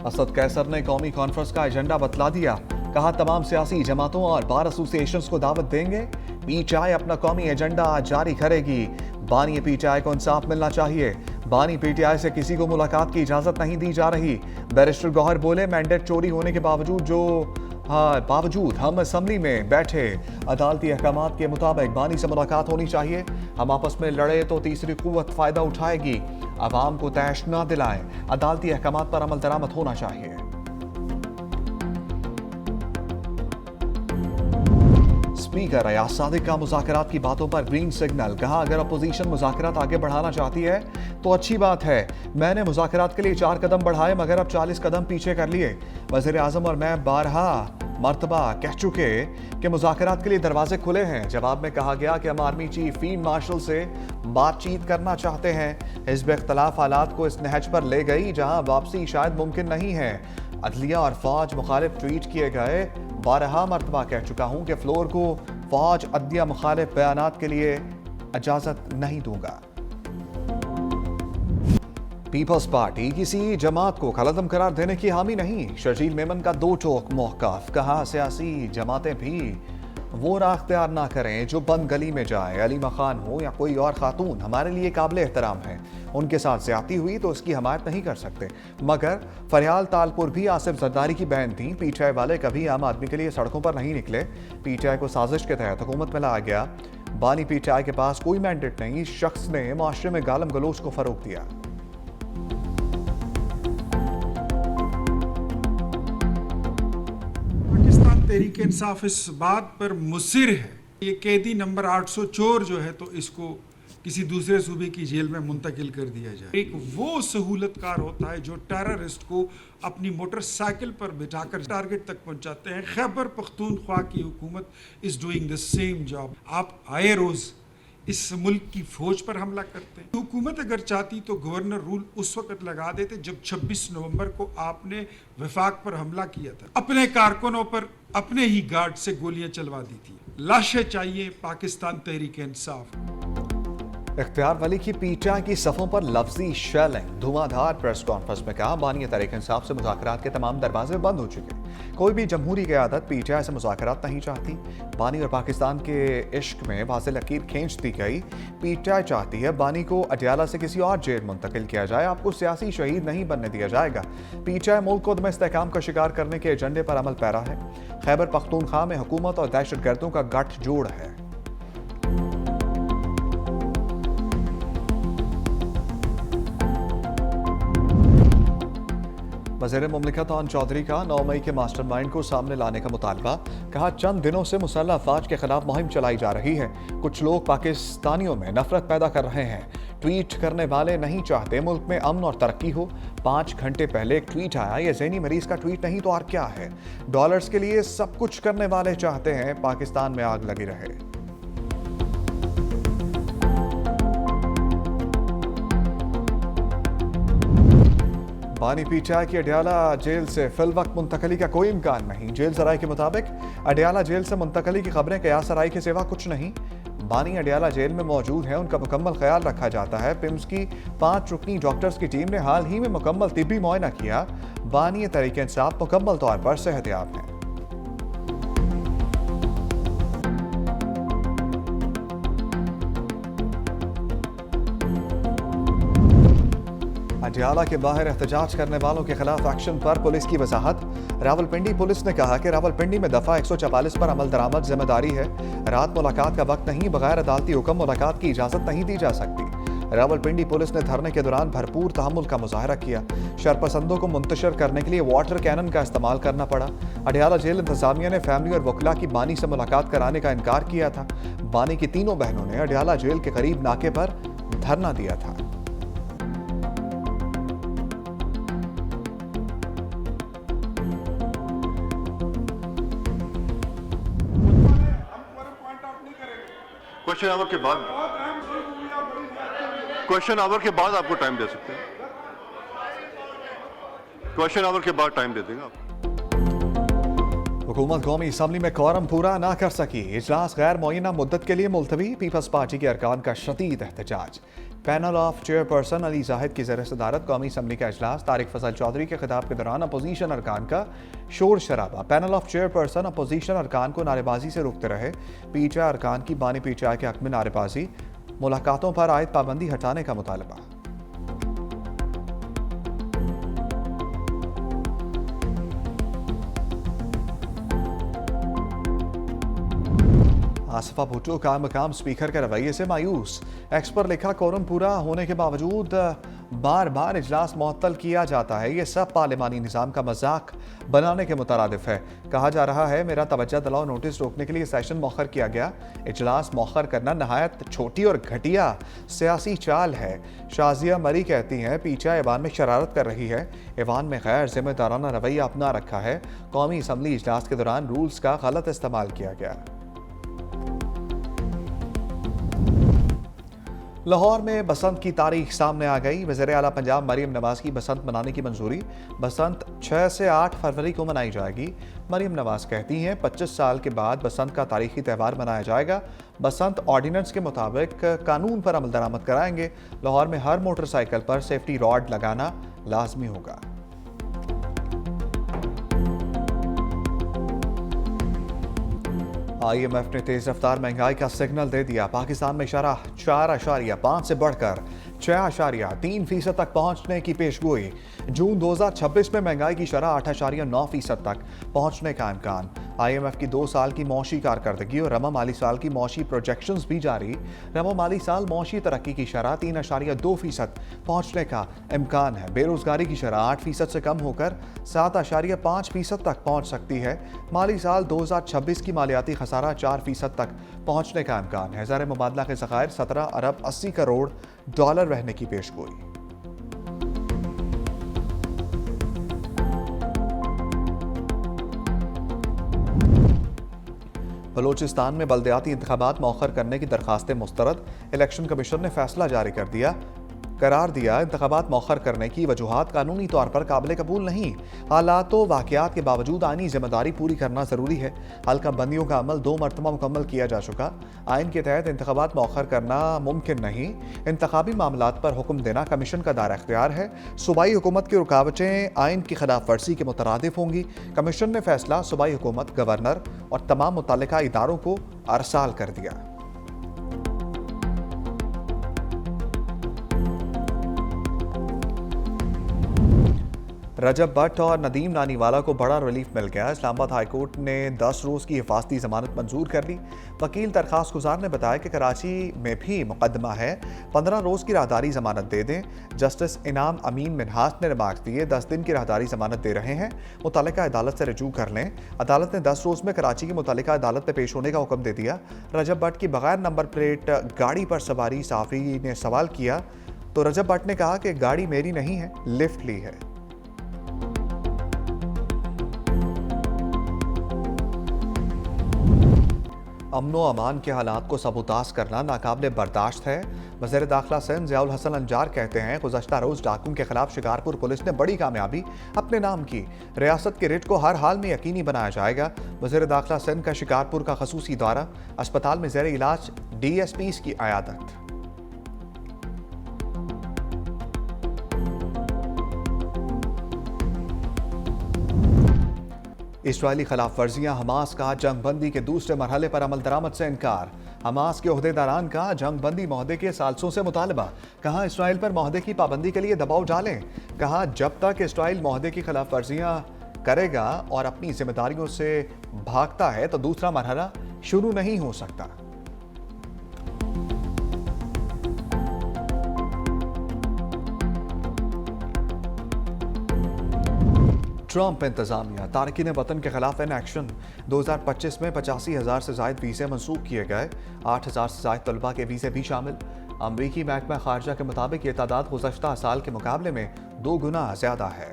असद कैसर ने कौमी कॉन्फ्रेंस का एजेंडा बतला दिया। कहा तमाम सियासी जमातों और बार एसोसिएशंस को दावत देंगे। पीटीआई अपना कौमी एजेंडा आज जारी करेगी। बानी पीटीआई को इंसाफ मिलना चाहिए। बानी पीटीआई से किसी को मुलाकात की इजाजत नहीं दी जा रही। बैरिस्टर गौहर बोले मैंडेट चोरी होने के बावजूद हम असम्बली में बैठे अदालती अहकामात के मुताबिक बानी से मुलाकात होनी चाहिए। हम आपस में लड़े तो तीसरी कुव्वत फायदा उठाएगी। अवाम को तैश न दिलाएं। अदालती अहकामात पर अमल दरामद होना चाहिए। स्पीकर अयाज सादिक का मुज़ाकरात की बातों पर ग्रीन सिग्नल। कहा अगर अपोजिशन मुज़ाकरात आगे बढ़ाना चाहती है तो अच्छी बात है। मैंने मुज़ाकरात के लिए 4 कदम बढ़ाए मगर अब 40 कदम पीछे कर लिए। वज़ीर आज़म और मैं 12 मरतबा कह चुके कि मुज़ाकरात के लिए दरवाजे खुले हैं। जवाब में कहा गया कि हम आर्मी चीफ फील्ड मार्शल से बातचीत करना चाहते हैं। हिज़्ब इख्तलाफ हालात को इस नहज पर ले गई जहां वापसी शायद मुमकिन नहीं है। अदलिया और फौज मुखालिफ ट्वीट किए गए। 12 मरतबा कह चुका हूं कि फ्लोर को फौज अदलिया मुखालिफ बयानात के लिए इजाजत नहीं दूंगा। पीपल्स पार्टी किसी जमात को खलदम करार देने की हामी नहीं। शर्जील मेमन का 2 टोक मौक़िफ़। कहा सियासी जमातें भी वो राह अख्तियार ना करें जो बंद गली में जाए। अलीमा खान हो या कोई और खातून हमारे लिए काबिल एहतराम है। उनके साथ ज्यादती हुई तो उसकी हमायत नहीं कर सकते। मगर फरियाल तालपुर भी आसिफ जरदारी की बहन थी। पीटीआई वाले कभी आम आदमी के लिए सड़कों पर नहीं निकले। पीटीआई को साजिश के तहत हुकूमत में लाया गया। बानी पीटीआई के पास कोई मैंडेट नहीं। इस शख्स ने माशरे में गालम गलोच को फरोग दिया। तहरीक इंसाफ इस बात पर मुसिर है ये कैदी नंबर 800 चोर जो है तो इसको किसी दूसरे सूबे की जेल में मुंतकिल कर दिया जाए। एक वो सहूलतकार होता है जो टेररिस्ट को अपनी मोटरसाइकिल पर बिठाकर टारगेट तक पहुंचाते हैं। खैबर पख्तूनख्वा की हुकूमत is doing the same job. आप आए रोज इस मुल्क की फौज पर हमला करते हैं। हुकूमत अगर चाहती तो गवर्नर रूल उस वक्त लगा देते जब 26 नवंबर को आपने वफाक पर हमला किया था। अपने कारकुनों पर अपने ही गार्ड से गोलियां चलवा दी थी। लाशें चाहिए पाकिस्तान तहरीक इंसाफ। इख्तियार वली की पीटीआई की सफ़ों पर लफ्जी शेलिंग। धुआंधार प्रेस कॉन्फ्रेंस में कहा बानी तहरीक इंसाफ से मुज़ाकरात के तमाम दरवाजे बंद हो चुके। कोई भी जमहूरी क़यादत पीटीआई से मुज़ाकरात नहीं चाहती। बानी और पाकिस्तान के इश्क में वाज़ेह लकीर खींच दी गई। पीटीआई चाहती है बानी को अडियाला से किसी और जेल मुंतकिल किया जाए। आपको सियासी शहीद नहीं बनने दिया जाएगा। पीटीआई मुल्क को दम इस्तेहकाम का शिकार करने के एजेंडे पर अमल पैरा है। खैबर पख्तूनख्वा में हुकूमत और दहशतगर्दों का गठजोड़ है। वज़ीर मुमलिकत आन चौधरी का 9 मई के मास्टरमाइंड को सामने लाने का मुतालबा। कहा चंद दिनों से मुसल्लह अफवाज के खिलाफ मुहिम चलाई जा रही है। कुछ लोग पाकिस्तानियों में नफरत पैदा कर रहे हैं। ट्वीट करने वाले नहीं चाहते मुल्क में अमन और तरक्की हो। 5 घंटे पहले एक ट्वीट आया। ये ज़हनी मरीज का ट्वीट नहीं तो और क्या है। डॉलर्स के लिए सब कुछ करने वाले चाहते हैं पाकिस्तान में आग लगी रहे। बानी पीटीआई की अडियाला जेल से फिल वक्त मुंतकली का कोई इम्कान नहीं। जेल सराय के मुताबिक अडियाला जेल से मुंतकली की खबरें कयास सराय के सिवा कुछ नहीं। बानी अडियाला जेल में मौजूद हैं। उनका मुकम्मल ख्याल रखा जाता है। पिम्स की 5 रुकनी डॉक्टर्स की टीम ने हाल ही में मुकम्मल तिब्बी मुआयना किया। बानी तहरीक इंसाफ मुकम्मल तौर पर सेहतयाब हैं। अडियाला के बाहर एहतजाज करने वालों के खिलाफ एक्शन पर पुलिस की वजाहत। रावलपिंडी पुलिस ने कहा कि रावलपिंडी में दफा 144 पर अमल दरामद जिम्मेदारी है। रात मुलाकात का वक्त नहीं। बगैर अदालती हुक्म मुलाकात की इजाजत नहीं दी जा सकती। रावलपिंडी पुलिस ने धरने के दौरान भरपूर तहम्मुल का मुजाहरा किया। शरपसंदों को मुंतशिर करने के लिए वाटर कैनन का इस्तेमाल करना पड़ा। अडियाला जेल इंतजामिया ने फैमिली और वकला की बानी से मुलाकात कराने का इनकार किया था। बानी की तीनों बहनों ने अडियाला जेल के करीब नाके पर धरना दिया था। क्वेश्चन आवर के बाद आपको टाइम दे सकते हैं। क्वेश्चन आवर के बाद टाइम दे देंगे आपको। हुकूमत कौमी असम्बली में कोरम पूरा ना कर सकी। इजलास गैर मुअय्यना मुद्दत के लिए मुलतवी। पीपल्स पार्टी के अरकान का शदीद एहतजाज। Panel of chairperson Ali Zahid की ज़र सदारत कौमी असम्बली का अजलास। तारिक फजल चौधरी के खिताब के दौरान अपोजिशन अरकान का शोर शराबा। पैनल ऑफ चेयरपर्सन अपोजिशन अरकान को नारेबाजी से रोकते रहे। पीटीआई अरकान की बानी पीटीआई के हक में नारेबाजी। मुलाकातों पर आयद पाबंदी हटाने का मुतालबा। आसफा भुट्टो का मकाम स्पीकर के रवैये से मायूस। एक्स पर लिखा कोरम पूरा होने के बावजूद बार बार इजलास मुअत्तल किया जाता है। ये सब पार्लिमानी निज़ाम का मजाक बनाने के मुतरादिफ है। कहा जा रहा है मेरा तवज्जो दिलाओ नोटिस रोकने के लिए सेशन मौखर किया गया। इजलास मौखर करना नहायत छोटी और घटिया सियासी चाल है। शाजिया मरी कहती हैं पीटीआई ऐवान में शरारत कर रही है। ऐवान में गैर जिम्मेदाराना रवैया अपना रखा है। कौमी असम्बली इजलास के दौरान रूल्स का गलत इस्तेमाल किया गया। लाहौर में बसंत की तारीख सामने आ गई। वज़ीर आला पंजाब मरीम नवाज की बसंत मनाने की मंजूरी। बसंत 6 से 8 फरवरी को मनाई जाएगी। मरीम नवाज कहती हैं 25 साल के बाद बसंत का तारीखी त्यौहार मनाया जाएगा। बसंत ऑर्डिनेंस के मुताबिक कानून पर अमल दरामद कराएंगे। लाहौर में हर मोटरसाइकिल पर सेफ्टी रॉड लगाना लाजमी होगा। IMF ने तेज रफ्तार महंगाई का सिग्नल दे दिया। पाकिस्तान में शरह 4.5 से बढ़कर 6.3% तक पहुंचने की पेशगोई। जून 2026 में महंगाई की शरह 8.9% तक पहुंचने का इम्कान। IMF की 2 साल की मौशी कारकर्दगी और रवा माली साल की मौशी प्रोजेक्शंस भी जारी। रवा माली साल मौशी तरक्की की शरह 3.2% पहुंचने का इम्कान है। बेरोजगारी की शरह 8% से कम होकर 7.5% तक पहुंच सकती है। माली साल 2026 की मालियाती खसारा 4% तक पहुंचने का इम्कान है। ज़र मुबादला के ज़खायर 17 अरब 80 करोड़ डॉलर रहने की पेशगोई। बलोचिस्तान में बल्दियाती इंतखाबात मौखर करने की दरखास्तें मुस्तरद। इलेक्शन कमीशन ने फैसला जारी कर दिया। करार दिया इंतखाबात मौखर करने की वजूहात कानूनी तौर पर काबिल कबूल नहीं। हालात व वाक़यात के बावजूद आइनी जिम्मेदारी पूरी करना ज़रूरी है। हल्का बंदियों का अमल 2 मरतबा मुकम्मल किया जा चुका। आइन के तहत इंतखाबात मौखर करना मुमकिन नहीं। इंतखाबी मामलात पर हुक्म देना कमीशन का दायरा इख्तियार है। सूबाई हुकूमत की रुकावटें आइन की खिलाफ वर्जी के मुतरादिफ होंगी। कमीशन ने फैसला सूबाई हुकूमत, गवर्नर और तमाम मुतल्लिका इदारों को अरसाल कर दिया। रजब भट्ट और नदीम नानीवाला को बड़ा रिलीफ मिल गया। इस्लामाबाद हाईकोर्ट ने 10 रोज़ की हिफाजती जमानत मंजूर कर ली। वकील दरखास्त गुजार ने बताया कि कराची में भी मुकदमा है, 15 रोज़ की राहदारी जमानत दे दें। जस्टिस इनाम अमीन मिनहास ने रिमार्क दिए 10 दिन की राहदारी जमानत दे रहे हैं, मुतल्लिका अदालत से रजू कर लें। अदालत ने 10 रोज़ में कराची की मुतल्लिका अदालत में पेश होने का हुक्म दे दिया। रजब भट्ट की बगैर नंबर प्लेट गाड़ी पर सवारी साफ़ी ने सवाल किया तो रजब भट्ट ने कहा कि गाड़ी मेरी नहीं है, लिफ्ट ली है। अमनो अमान के हालात को सबूताज करना नाकाबिले बर्दाश्त है। वज़ीर दाखिला सिंध ज़ियाउल हसन अंजार कहते हैं गुज़श्ता रोज़ डाकुओं के खिलाफ शिकारपुर पुलिस ने बड़ी कामयाबी अपने नाम की। रियासत के रिट को हर हाल में यकीनी बनाया जाएगा। वज़ीर दाखिला सिंध का शिकारपुर का खसूसी दौरा। अस्पताल में ज़ेर इलाज DSPs की अयादत। इसराइली खिलाफ वर्जियां। हमास का जंगबंदी के दूसरे मरहले पर अमल दरामद से इनकार। हमास के ओहदेदारान का जंगबंदी माहदे के साल्सों से मुतालबा। कहा इसराइल पर माहदे की पाबंदी के लिए दबाव डालें। कहा जब तक इसराइल माहदे की खिलाफ वर्जियां करेगा और अपनी जिम्मेदारियों से भागता है तो दूसरा मरहला शुरू नहीं हो सकता। ट्रंप इंतजामिया। तारकीन वतन के खिलाफ इन एक्शन। 2025 में 85,000 से जायद वीज़े मनसूख किए गए। 8,000 से जायद तलबा के वीज़े भी शामिल। अमरीकी महकमा खारजा के मुताबिक ये तादाद गुज़श्ता साल के मुकाबले में 2 गुना ज़्यादा है।